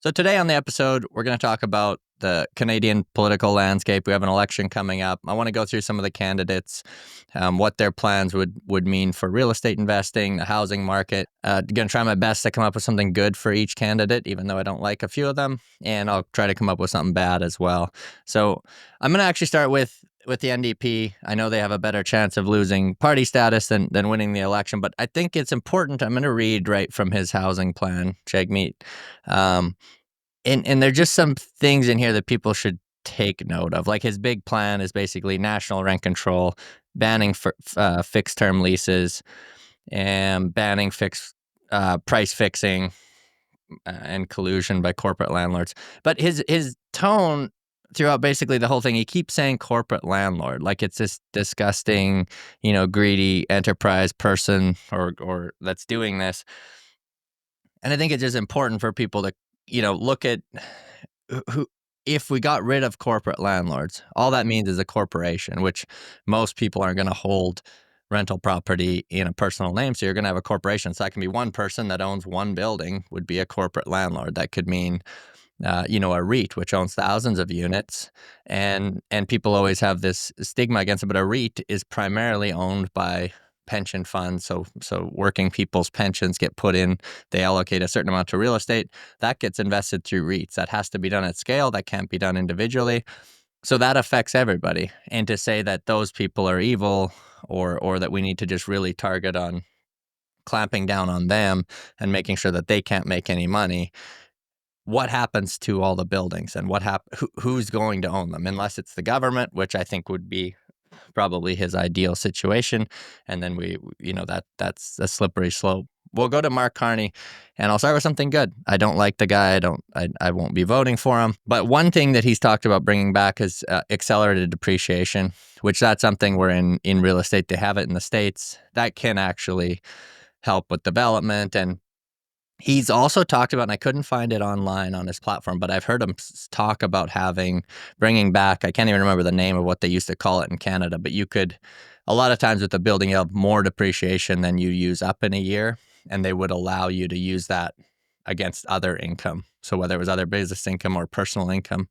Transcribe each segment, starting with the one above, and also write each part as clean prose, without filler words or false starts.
So today on the episode, we're going to talk about the Canadian political landscape. We have an election coming up. I want to go through some of the candidates, what their plans would mean for real estate investing, the housing market. Going to try my best to come up with something good for each candidate, even though I don't like a few of them, and I'll try to come up with something bad as well. So I'm going to actually start with the NDP. I know they have a better chance of losing party status than winning the election, but I think it's important. I'm going to read right from his housing plan, Jagmeet. And there are just some things in here that people should take note of. Like his big plan is basically national rent control, banning fixed term leases, and banning fixed price fixing and collusion by corporate landlords. But his tone throughout basically the whole thing, he keeps saying corporate landlord, like it's this disgusting, greedy enterprise person or that's doing this. And I think it's just important for people to, look at who if we got rid of corporate landlords, all that means is a corporation, which most people aren't going to hold rental property in a personal name. So you're going to have a corporation. So that can be one person that owns one building would be a corporate landlord. That could mean, a REIT, which owns thousands of units, and people always have this stigma against it. But a REIT is primarily owned by pension funds. So working people's pensions get put in. They allocate a certain amount to real estate that gets invested through REITs. That has to be done at scale. That can't be done individually. So that affects everybody. And to say that those people are evil or that we need to just really target on clamping down on them and making sure that they can't make any money, what happens to all the buildings and who's going to own them? Unless it's the government, which I think would be probably his ideal situation. And then that's a slippery slope. We'll go to Mark Carney, and I'll start with something good. I don't like the guy. I won't be voting for him. But one thing that he's talked about bringing back is accelerated depreciation, which that's something where in real estate, they have it in the States. That can actually help with development. And he's also talked about, and I couldn't find it online on his platform, but I've heard him talk about bringing back, I can't even remember the name of what they used to call it in Canada, but a lot of times with the building, you have more depreciation than you use up in a year, and they would allow you to use that against other income. So whether it was other business income or personal income.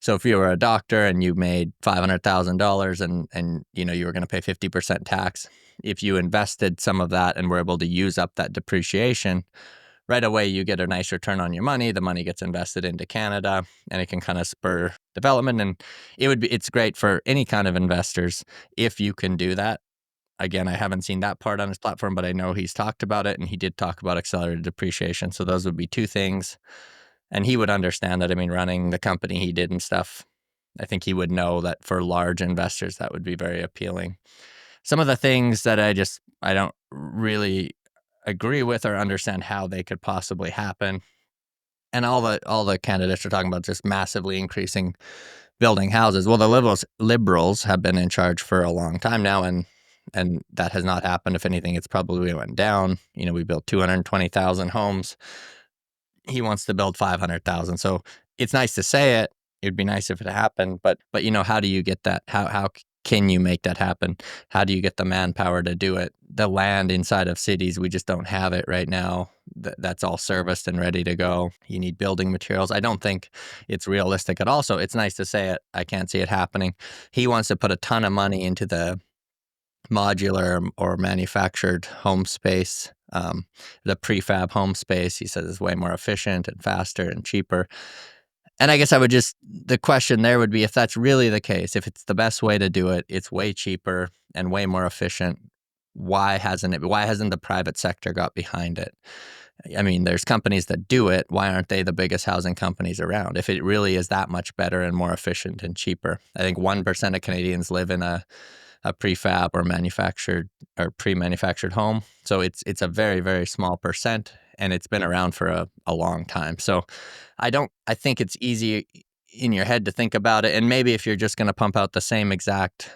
So if you were a doctor and you made $500,000 and you were going to pay 50% tax, if you invested some of that and were able to use up that depreciation, right away you get a nice return on your money. The money gets invested into Canada, and it can kind of spur development. And it's great for any kind of investors if you can do that. Again, I haven't seen that part on his platform, but I know he's talked about it, and he did talk about accelerated depreciation. So those would be two things. And he would understand that. I mean, running the company he did and stuff, I think he would know that for large investors, that would be very appealing. Some of the things that I don't really agree with or understand how they could possibly happen. And all the candidates are talking about just massively increasing building houses. Well, the liberals have been in charge for a long time now, and that has not happened. If anything, it's probably went down. We built 220,000 homes. He wants to build 500,000. So it's nice to say it. It'd be nice if it happened, but how do you get that? How can you make that happen? How do you get the manpower to do it? The land inside of cities, we just don't have it right now. That's all serviced and ready to go. You need building materials. I don't think it's realistic at all. So it's nice to say it. I can't see it happening. He wants to put a ton of money into the modular or manufactured home space. The prefab home space, he says, is way more efficient and faster and cheaper. And I guess the question there would be, if that's really the case, if it's the best way to do it, it's way cheaper and way more efficient, why hasn't the private sector got behind it? I mean, there's companies that do it. Why aren't they the biggest housing companies around? If it really is that much better and more efficient and cheaper. I think 1% of Canadians live in a prefab or manufactured or pre-manufactured home. So it's a very, very small percent, and it's been around for a long time. So I think it's easy in your head to think about it. And maybe if you're just going to pump out the same exact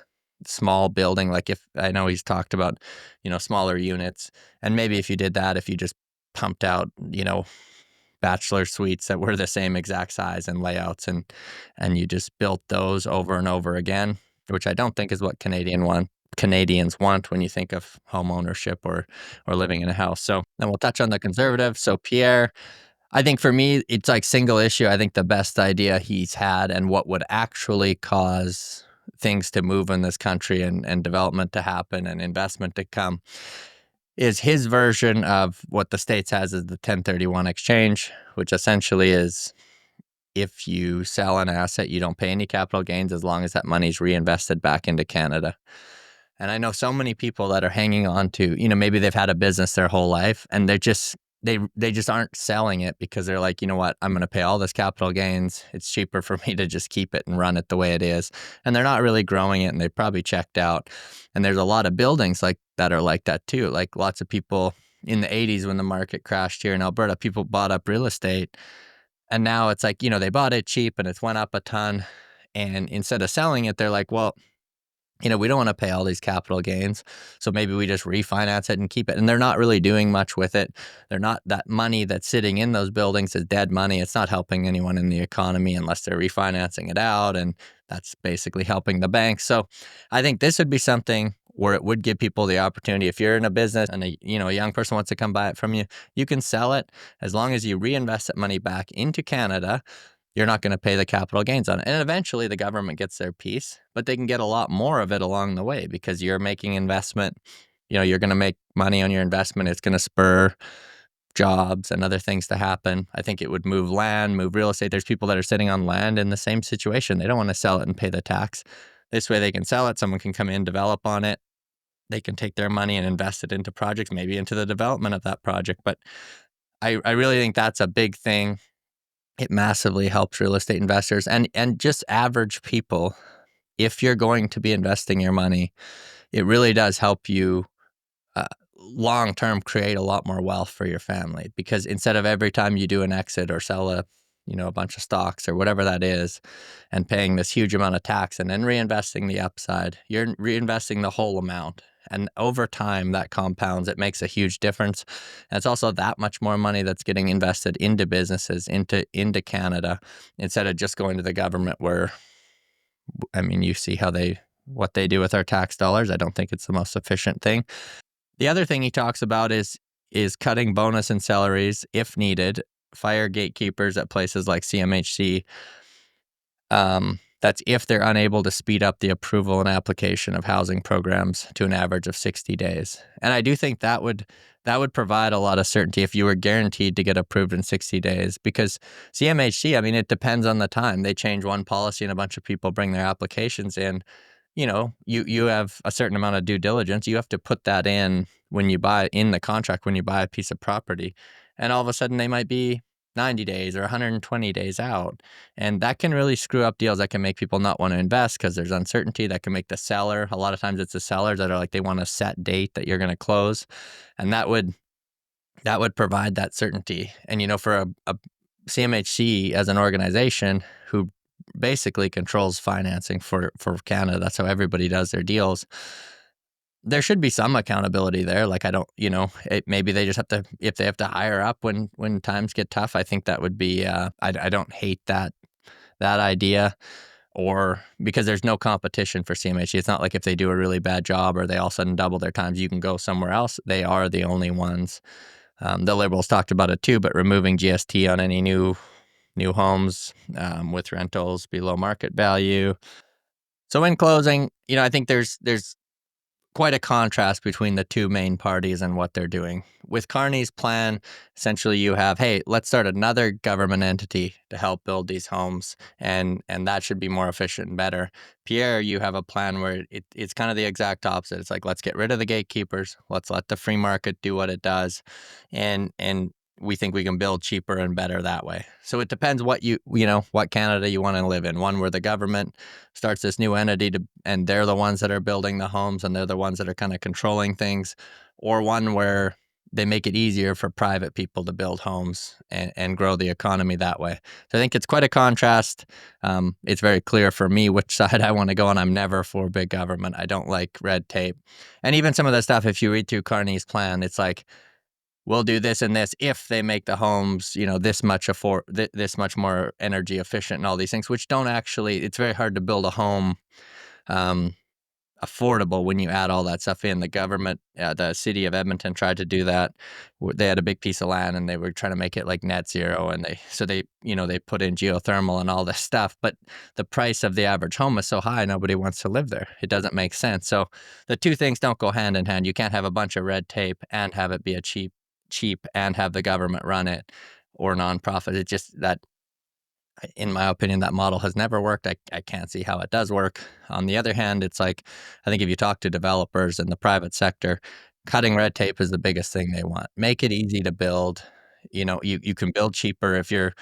small building, like if I know he's talked about, smaller units, and maybe if you did that, if you just pumped out, bachelor suites that were the same exact size and layouts, and you just built those over and over again, which I don't think is what Canadians want when you think of home ownership or living in a house. So then we'll touch on the Conservatives. So Pierre, I think for me, it's like single issue. I think the best idea he's had and what would actually cause things to move in this country and development to happen and investment to come is his version of what the States has as the 1031 exchange, which essentially is if you sell an asset, you don't pay any capital gains as long as that money's reinvested back into Canada. And I know so many people that are hanging on to, maybe they've had a business their whole life and they just aren't selling it because they're like, you know what, I'm going to pay all this capital gains. It's cheaper for me to just keep it and run it the way it is. And they're not really growing it and they probably checked out. And there's a lot of buildings like that are like that too. Like lots of people in the 80s when the market crashed here in Alberta, people bought up real estate. And now it's like, they bought it cheap and it's went up a ton. And instead of selling it, they're like, well, we don't want to pay all these capital gains. So maybe we just refinance it and keep it. And they're not really doing much with it. They're not, that money that's sitting in those buildings is dead money. It's not helping anyone in the economy unless they're refinancing it out. And that's basically helping the banks. So I think this would be something where it would give people the opportunity. If you're in a business and a young person wants to come buy it from you, you can sell it as long as you reinvest that money back into Canada. You're not going to pay the capital gains on it. And eventually the government gets their piece, but they can get a lot more of it along the way because you're making investment. You're going to make money on your investment. It's going to spur jobs and other things to happen. I think it would move land, move real estate. There's people that are sitting on land in the same situation. They don't want to sell it and pay the tax. This way they can sell it. Someone can come in, develop on it. They can take their money and invest it into projects, maybe into the development of that project. But I really think that's a big thing. It massively helps real estate investors and just average people. If you're going to be investing your money, it really does help you long term create a lot more wealth for your family, because instead of every time you do an exit or sell a bunch of stocks or whatever that is and paying this huge amount of tax and then reinvesting the upside, you're reinvesting the whole amount. And over time, that compounds. It makes a huge difference. And it's also that much more money that's getting invested into businesses, into Canada, instead of just going to the government where, you see what they do with our tax dollars. I don't think it's the most efficient thing. The other thing he talks about is cutting bonus and salaries if needed, fire gatekeepers at places like CMHC. That's if they're unable to speed up the approval and application of housing programs to an average of 60 days. And I do think that would provide a lot of certainty if you were guaranteed to get approved in 60 days, because CMHC, it depends on the time. They change one policy and a bunch of people bring their applications in. You have a certain amount of due diligence. You have to put that in when you buy in the contract, when you buy a piece of property, and all of a sudden they might be 90 days or 120 days out. And that can really screw up deals. That can make people not want to invest because there's uncertainty. That can make the seller, a lot of times it's the sellers that are like, they want a set date that you're going to close. And that would provide that certainty. And, for a CMHC as an organization who basically controls financing for Canada, that's how everybody does their deals. There should be some accountability there. Like, I don't, maybe they just have to, if they have to hire up when times get tough, I think that would be, I don't hate that idea, or because there's no competition for CMHC. It's not like if they do a really bad job or they all of a sudden double their times, you can go somewhere else. They are the only ones. The Liberals talked about it too, but removing GST on any new homes with rentals below market value. So in closing, I think there's quite a contrast between the two main parties and what they're doing. With Carney's plan, essentially you have, hey, let's start another government entity to help build these homes, and that should be more efficient and better. Pierre, you have a plan where it's kind of the exact opposite. It's like, let's get rid of the gatekeepers, let's let the free market do what it does, and we think we can build cheaper and better that way. So it depends what what Canada you want to live in. One where the government starts this new entity and they're the ones that are building the homes and they're the ones that are kind of controlling things, or one where they make it easier for private people to build homes and grow the economy that way. So I think it's quite a contrast. It's very clear for me which side I want to go on. I'm never for big government. I don't like red tape. And even some of the stuff, if you read through Carney's plan, it's like, we'll do this and this if they make the homes, this much more energy efficient and all these things, which don't actually, it's very hard to build a home affordable when you add all that stuff in. The government, the city of Edmonton tried to do that. They had a big piece of land and they were trying to make it like net zero, and they put in geothermal and all this stuff. But the price of the average home is so high, nobody wants to live there. It doesn't make sense. So the two things don't go hand in hand. You can't have a bunch of red tape and have it be a cheap and have the government run it or nonprofit. It just that in my opinion, that model has never worked. I can't see how it does work. On the other hand, it's like, I think if you talk to developers in the private sector, cutting red tape is the biggest thing they want. Make it easy to build. You can build cheaper if you're,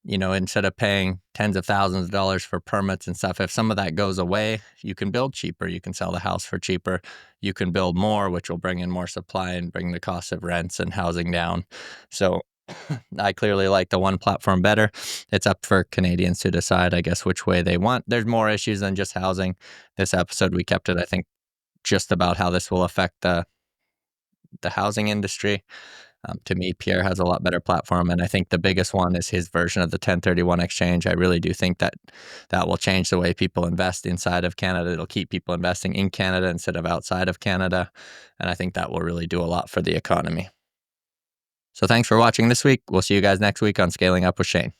instead of paying tens of thousands of dollars for permits and stuff, if some of that goes away, you can build cheaper. You can sell the house for cheaper. You can build more, which will bring in more supply and bring the cost of rents and housing down. So I clearly like the one platform better. It's up for Canadians to decide, I guess, which way they want. There's more issues than just housing. This episode, we kept it, I think, just about how this will affect the housing industry. To me, Pierre has a lot better platform, and I think the biggest one is his version of the 1031 exchange. I really do think that will change the way people invest inside of Canada. It'll keep people investing in Canada instead of outside of Canada, and I think that will really do a lot for the economy. So thanks for watching this week. We'll see you guys next week on Scaling Up with Shane.